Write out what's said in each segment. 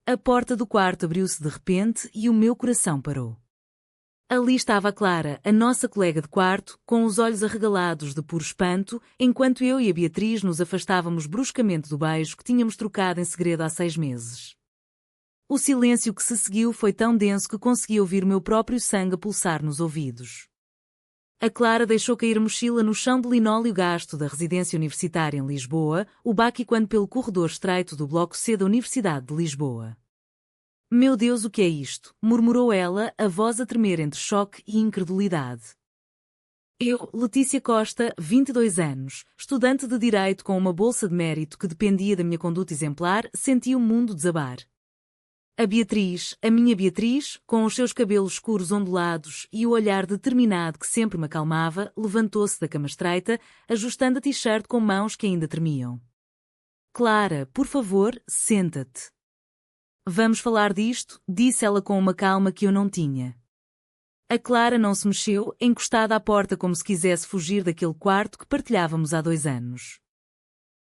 A porta do quarto abriu-se de repente e o meu coração parou. Ali estava a Clara, a nossa colega de quarto, com os olhos arregalados de puro espanto, enquanto eu e a Beatriz nos afastávamos bruscamente do beijo que tínhamos trocado em segredo há 6 meses. O silêncio que se seguiu foi tão denso que consegui ouvir o meu próprio sangue a pulsar nos ouvidos. A Clara deixou cair a mochila no chão de linóleo gasto da residência universitária em Lisboa, o baque quando pelo corredor estreito do bloco C da Universidade de Lisboa. Meu Deus, o que é isto? Murmurou ela, a voz a tremer entre choque e incredulidade. Eu, Letícia Costa, 22 anos, estudante de Direito com uma bolsa de mérito que dependia da minha conduta exemplar, senti o mundo desabar. A Beatriz, a minha Beatriz, com os seus cabelos escuros ondulados e o olhar determinado que sempre me acalmava, levantou-se da cama estreita, ajustando a t-shirt com mãos que ainda tremiam. Clara, por favor, senta-te. Vamos falar disto, disse ela com uma calma que eu não tinha. A Clara não se mexeu, encostada à porta como se quisesse fugir daquele quarto que partilhávamos há 2 anos.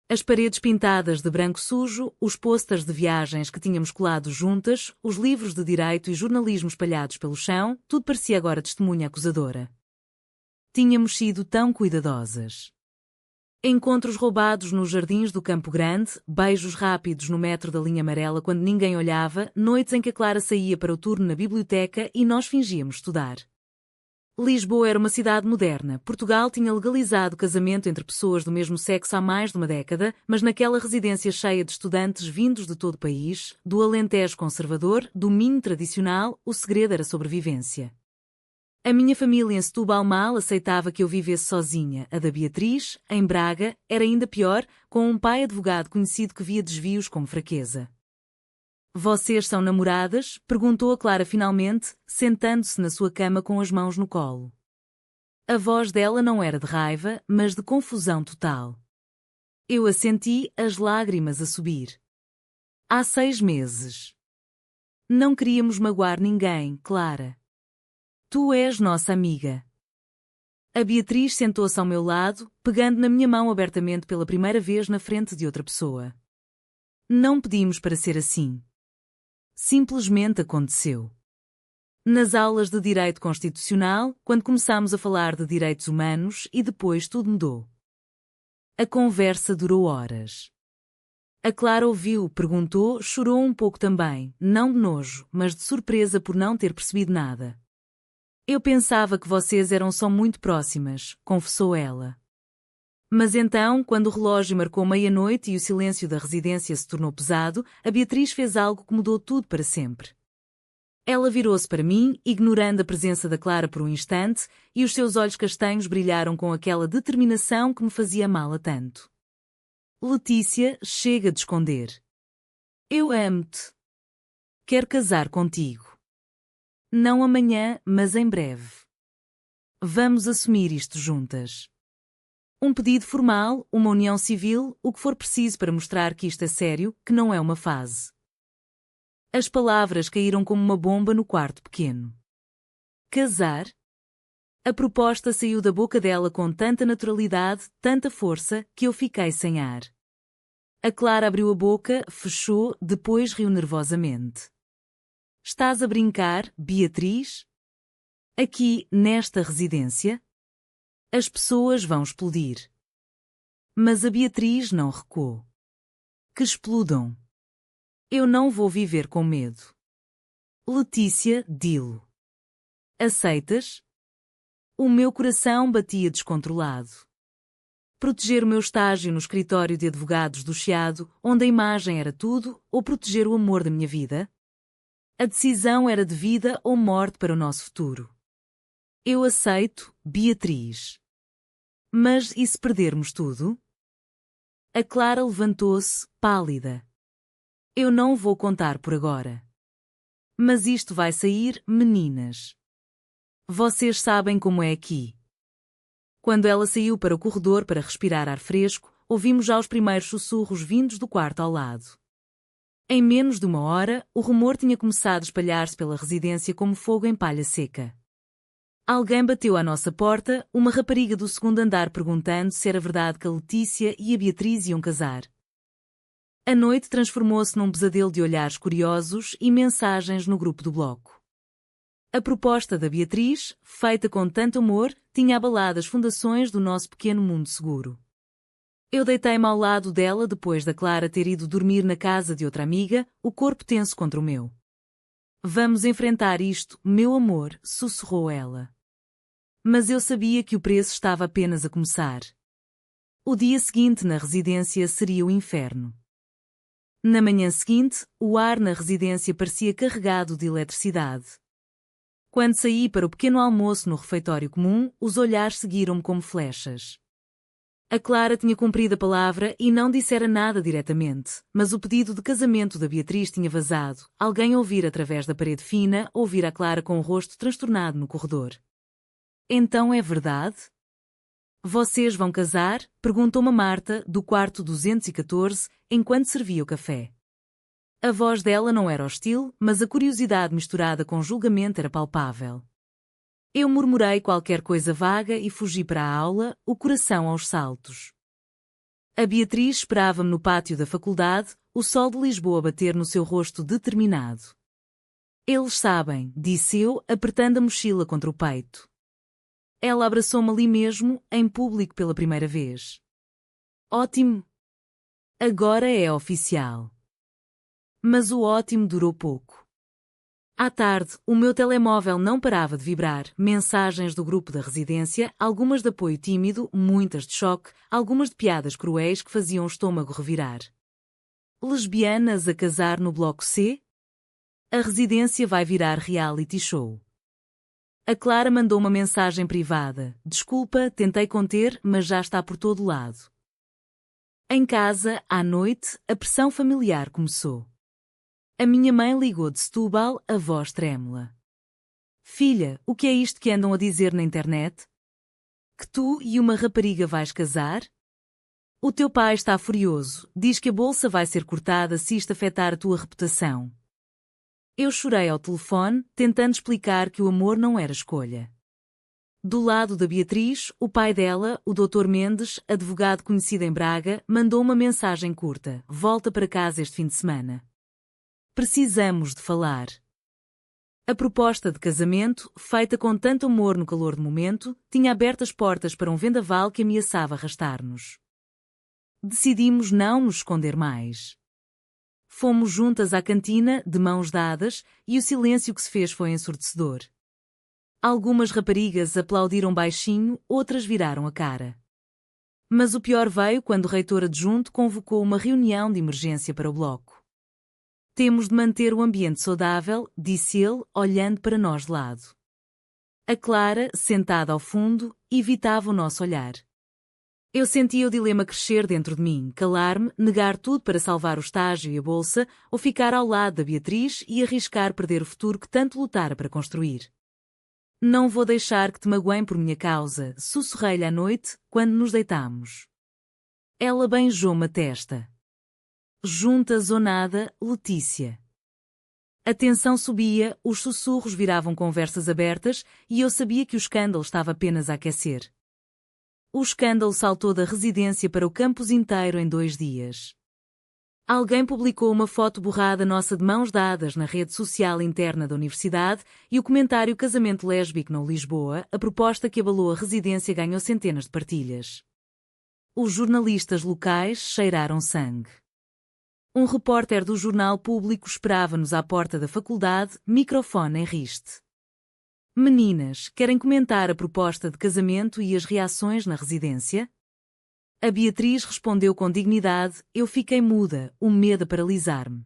As paredes pintadas de branco sujo, os pôsteres de viagens que tínhamos colado juntas, os livros de direito e jornalismo espalhados pelo chão, tudo parecia agora testemunha acusadora. Tínhamos sido tão cuidadosas. Encontros roubados nos jardins do Campo Grande, beijos rápidos no metro da linha amarela quando ninguém olhava, noites em que a Clara saía para o turno na biblioteca e nós fingíamos estudar. Lisboa era uma cidade moderna. Portugal tinha legalizado o casamento entre pessoas do mesmo sexo há mais de uma década, mas naquela residência cheia de estudantes vindos de todo o país, do Alentejo conservador, do Minho tradicional, o segredo era a sobrevivência. A minha família em Setúbal mal aceitava que eu vivesse sozinha. A da Beatriz, em Braga, era ainda pior, com um pai advogado conhecido que via desvios como fraqueza. Vocês são namoradas? Perguntou a Clara finalmente, sentando-se na sua cama com as mãos no colo. A voz dela não era de raiva, mas de confusão total. Eu a senti, as lágrimas a subir. Há 6 meses. Não queríamos magoar ninguém, Clara. Tu és nossa amiga. A Beatriz sentou-se ao meu lado, pegando na minha mão abertamente pela primeira vez na frente de outra pessoa. Não pedimos para ser assim. Simplesmente aconteceu. Nas aulas de Direito Constitucional, quando começámos a falar de direitos humanos e depois tudo mudou. A conversa durou horas. A Clara ouviu, perguntou, chorou um pouco também, não de nojo, mas de surpresa por não ter percebido nada. Eu pensava que vocês eram só muito próximas, confessou ela. Mas então, quando o relógio marcou 00:30 e o silêncio da residência se tornou pesado, a Beatriz fez algo que mudou tudo para sempre. Ela virou-se para mim, ignorando a presença da Clara por um instante, e os seus olhos castanhos brilharam com aquela determinação que me fazia mal a tanto. Letícia, chega de esconder. Eu amo-te. Quero casar contigo. Não amanhã, mas em breve. Vamos assumir isto juntas. Um pedido formal, uma união civil, o que for preciso para mostrar que isto é sério, que não é uma fase. As palavras caíram como uma bomba no quarto pequeno. Casar? A proposta saiu da boca dela com tanta naturalidade, tanta força, que eu fiquei sem ar. A Clara abriu a boca, fechou, depois riu nervosamente. Estás a brincar, Beatriz? Aqui, nesta residência? As pessoas vão explodir. Mas a Beatriz não recuou. Que explodam. Eu não vou viver com medo. Letícia, dilo. Aceitas? O meu coração batia descontrolado. Proteger o meu estágio no escritório de advogados do Chiado, onde a imagem era tudo, ou proteger o amor da minha vida? A decisão era de vida ou morte para o nosso futuro. Eu aceito, Beatriz. Mas e se perdermos tudo? A Clara levantou-se, pálida. Eu não vou contar por agora. Mas isto vai sair, meninas. Vocês sabem como é aqui. Quando ela saiu para o corredor para respirar ar fresco, ouvimos já os primeiros sussurros vindos do quarto ao lado. Em menos de 1 hora, o rumor tinha começado a espalhar-se pela residência como fogo em palha seca. Alguém bateu à nossa porta, uma rapariga do 2º andar perguntando se era verdade que a Letícia e a Beatriz iam casar. A noite transformou-se num pesadelo de olhares curiosos e mensagens no grupo do bloco. A proposta da Beatriz, feita com tanto amor, tinha abalado as fundações do nosso pequeno mundo seguro. Eu deitei-me ao lado dela depois da Clara ter ido dormir na casa de outra amiga, o corpo tenso contra o meu. Vamos enfrentar isto, meu amor, sussurrou ela. Mas eu sabia que o preço estava apenas a começar. O dia seguinte na residência seria o inferno. Na manhã seguinte, o ar na residência parecia carregado de eletricidade. Quando saí para o pequeno almoço no refeitório comum, os olhares seguiram-me como flechas. A Clara tinha cumprido a palavra e não dissera nada diretamente, mas o pedido de casamento da Beatriz tinha vazado. Alguém ouvira através da parede fina, ouvira a Clara com o rosto transtornado no corredor. Então é verdade? Vocês vão casar? Perguntou-me a Marta, do quarto 214, enquanto servia o café. A voz dela não era hostil, mas a curiosidade misturada com julgamento era palpável. Eu murmurei qualquer coisa vaga e fugi para a aula, o coração aos saltos. A Beatriz esperava-me no pátio da faculdade, o sol de Lisboa a bater no seu rosto determinado. Eles sabem, disse eu, apertando a mochila contra o peito. Ela abraçou-me ali mesmo, em público pela primeira vez. Ótimo! Agora é oficial. Mas o ótimo durou pouco. À tarde, o meu telemóvel não parava de vibrar, mensagens do grupo da residência, algumas de apoio tímido, muitas de choque, algumas de piadas cruéis que faziam o estômago revirar. Lesbianas a casar no bloco C? A residência vai virar reality show. A Clara mandou uma mensagem privada. Desculpa, tentei conter, mas já está por todo lado. Em casa, à noite, a pressão familiar começou. A minha mãe ligou de Setúbal, a voz trêmula. Filha, o que é isto que andam a dizer na internet? Que tu e uma rapariga vais casar? O teu pai está furioso, diz que a bolsa vai ser cortada se isto afetar a tua reputação. Eu chorei ao telefone, tentando explicar que o amor não era escolha. Do lado da Beatriz, o pai dela, o Dr. Mendes, advogado conhecido em Braga, mandou uma mensagem curta. Volta para casa este fim de semana. Precisamos de falar. A proposta de casamento, feita com tanto amor no calor do momento, tinha aberto as portas para um vendaval que ameaçava arrastar-nos. Decidimos não nos esconder mais. Fomos juntas à cantina, de mãos dadas, e o silêncio que se fez foi ensurdecedor. Algumas raparigas aplaudiram baixinho, outras viraram a cara. Mas o pior veio quando o reitor adjunto convocou uma reunião de emergência para o bloco. Temos de manter o ambiente saudável, disse ele, olhando para nós de lado. A Clara, sentada ao fundo, evitava o nosso olhar. Eu sentia o dilema crescer dentro de mim, calar-me, negar tudo para salvar o estágio e a bolsa, ou ficar ao lado da Beatriz e arriscar perder o futuro que tanto lutara para construir. Não vou deixar que te magoem por minha causa, sussurrei-lhe à noite, quando nos deitámos. Ela beijou-me a testa. Juntas ou nada, Letícia. A tensão subia, os sussurros viravam conversas abertas e eu sabia que o escândalo estava apenas a aquecer. O escândalo saltou da residência para o campus inteiro em 2 dias. Alguém publicou uma foto borrada nossa de mãos dadas na rede social interna da universidade e o comentário casamento lésbico na Lisboa, a proposta que abalou a residência ganhou centenas de partilhas. Os jornalistas locais cheiraram sangue. Um repórter do jornal público esperava-nos à porta da faculdade, microfone em riste. Meninas, querem comentar a proposta de casamento e as reações na residência? A Beatriz respondeu com dignidade, eu fiquei muda, o medo a paralisar-me.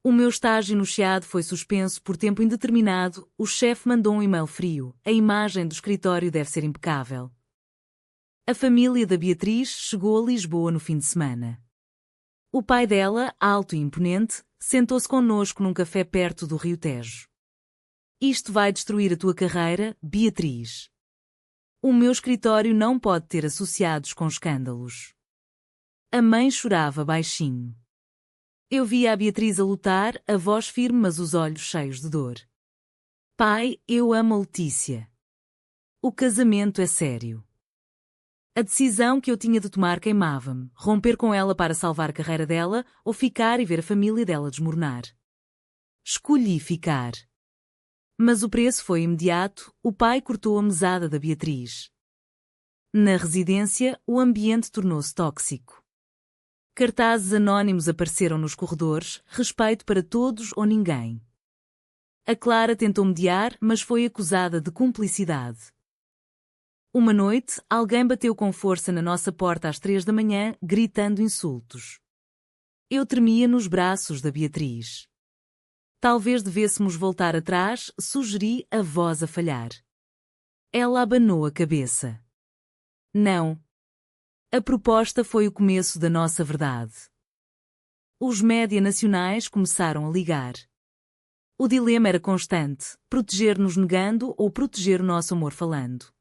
O meu estágio no Chiado foi suspenso por tempo indeterminado, o chefe mandou um e-mail frio, a imagem do escritório deve ser impecável. A família da Beatriz chegou a Lisboa no fim de semana. O pai dela, alto e imponente, sentou-se connosco num café perto do Rio Tejo. Isto vai destruir a tua carreira, Beatriz. O meu escritório não pode ter associados com escândalos. A mãe chorava baixinho. Eu via a Beatriz a lutar, a voz firme mas os olhos cheios de dor. Pai, eu amo a Letícia. O casamento é sério. A decisão que eu tinha de tomar queimava-me, romper com ela para salvar a carreira dela ou ficar e ver a família dela desmoronar. Escolhi ficar. Mas o preço foi imediato, o pai cortou a mesada da Beatriz. Na residência, o ambiente tornou-se tóxico. Cartazes anónimos apareceram nos corredores, respeito para todos ou ninguém. A Clara tentou mediar, mas foi acusada de cumplicidade. Uma noite, alguém bateu com força na nossa porta às 3 da manhã, gritando insultos. Eu tremia nos braços da Beatriz. Talvez devêssemos voltar atrás, sugeri, a voz a falhar. Ela abanou a cabeça. Não. A proposta foi o começo da nossa verdade. Os média nacionais começaram a ligar. O dilema era constante, proteger-nos negando ou proteger o nosso amor falando.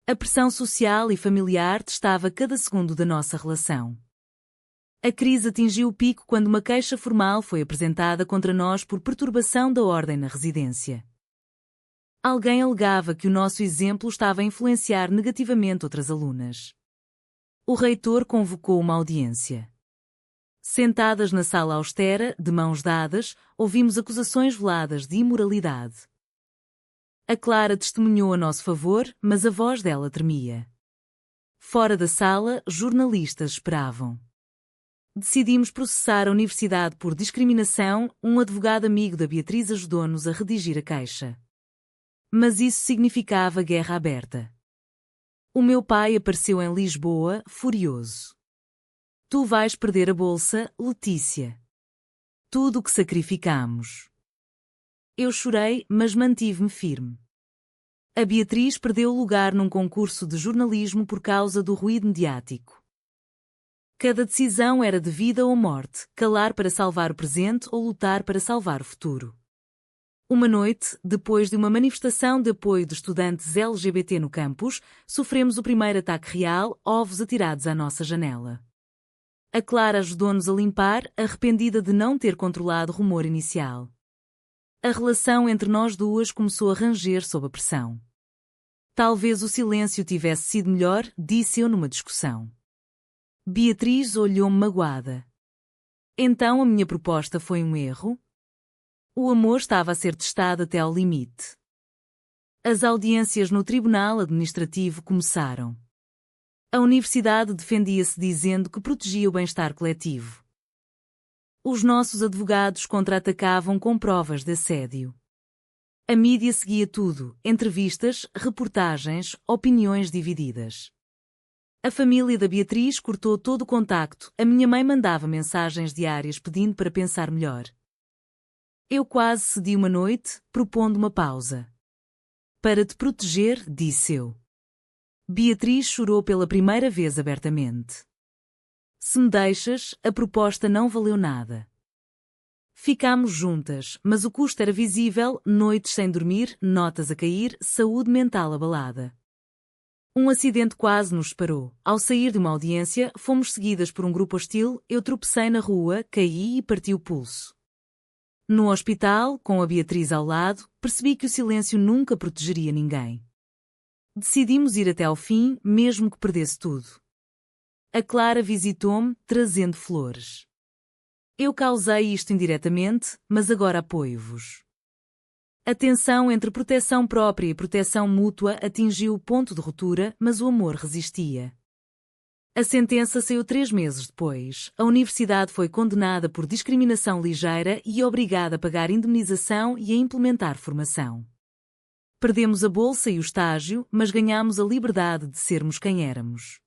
A pressão social e familiar testava cada segundo da nossa relação. A crise atingiu o pico quando uma queixa formal foi apresentada contra nós por perturbação da ordem na residência. Alguém alegava que o nosso exemplo estava a influenciar negativamente outras alunas. O reitor convocou uma audiência. Sentadas na sala austera, de mãos dadas, ouvimos acusações veladas de imoralidade. A Clara testemunhou a nosso favor, mas a voz dela tremia. Fora da sala, jornalistas esperavam. Decidimos processar a universidade por discriminação, um advogado amigo da Beatriz ajudou-nos a redigir a queixa. Mas isso significava guerra aberta. O meu pai apareceu em Lisboa, furioso. Tu vais perder a bolsa, Letícia. Tudo o que sacrificamos. Eu chorei, mas mantive-me firme. A Beatriz perdeu lugar num concurso de jornalismo por causa do ruído mediático. Cada decisão era de vida ou morte, calar para salvar o presente ou lutar para salvar o futuro. Uma noite, depois de uma manifestação de apoio de estudantes LGBT no campus, sofremos o primeiro ataque real, ovos atirados à nossa janela. A Clara ajudou-nos a limpar, arrependida de não ter controlado o rumor inicial. A relação entre nós duas começou a ranger sob a pressão. Talvez o silêncio tivesse sido melhor, disse eu numa discussão. Beatriz olhou-me magoada. Então a minha proposta foi um erro? O amor estava a ser testado até ao limite. As audiências no Tribunal Administrativo começaram. A universidade defendia-se dizendo que protegia o bem-estar coletivo. Os nossos advogados contra-atacavam com provas de assédio. A mídia seguia tudo, entrevistas, reportagens, opiniões divididas. A família da Beatriz cortou todo o contacto, a minha mãe mandava mensagens diárias pedindo para pensar melhor. Eu quase cedi uma noite, propondo uma pausa. Para te proteger, disse eu. Beatriz chorou pela primeira vez abertamente. Se me deixas, a proposta não valeu nada. Ficámos juntas, mas o custo era visível, noites sem dormir, notas a cair, saúde mental abalada. Um acidente quase nos separou. Ao sair de uma audiência, fomos seguidas por um grupo hostil, eu tropecei na rua, caí e parti o pulso. No hospital, com a Beatriz ao lado, percebi que o silêncio nunca protegeria ninguém. Decidimos ir até ao fim, mesmo que perdesse tudo. A Clara visitou-me, trazendo flores. Eu causei isto indiretamente, mas agora apoio-vos. A tensão entre proteção própria e proteção mútua atingiu o ponto de ruptura, mas o amor resistia. A sentença saiu 3 meses depois. A universidade foi condenada por discriminação ligeira e obrigada a pagar indemnização e a implementar formação. Perdemos a bolsa e o estágio, mas ganhamos a liberdade de sermos quem éramos.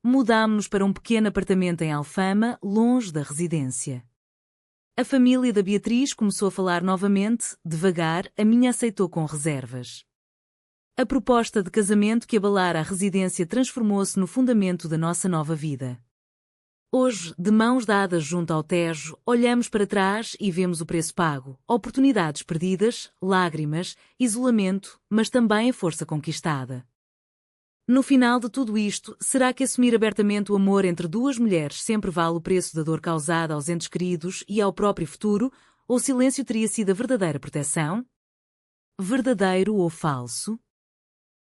Mudámo-nos para um pequeno apartamento em Alfama, longe da residência. A família da Beatriz começou a falar novamente, devagar, a minha aceitou com reservas. A proposta de casamento que abalara a residência transformou-se no fundamento da nossa nova vida. Hoje, de mãos dadas junto ao Tejo, olhamos para trás e vemos o preço pago, oportunidades perdidas, lágrimas, isolamento, mas também a força conquistada. No final de tudo isto, será que assumir abertamente o amor entre duas mulheres sempre vale o preço da dor causada aos entes queridos e ao próprio futuro, ou o silêncio teria sido a verdadeira proteção? Verdadeiro ou falso?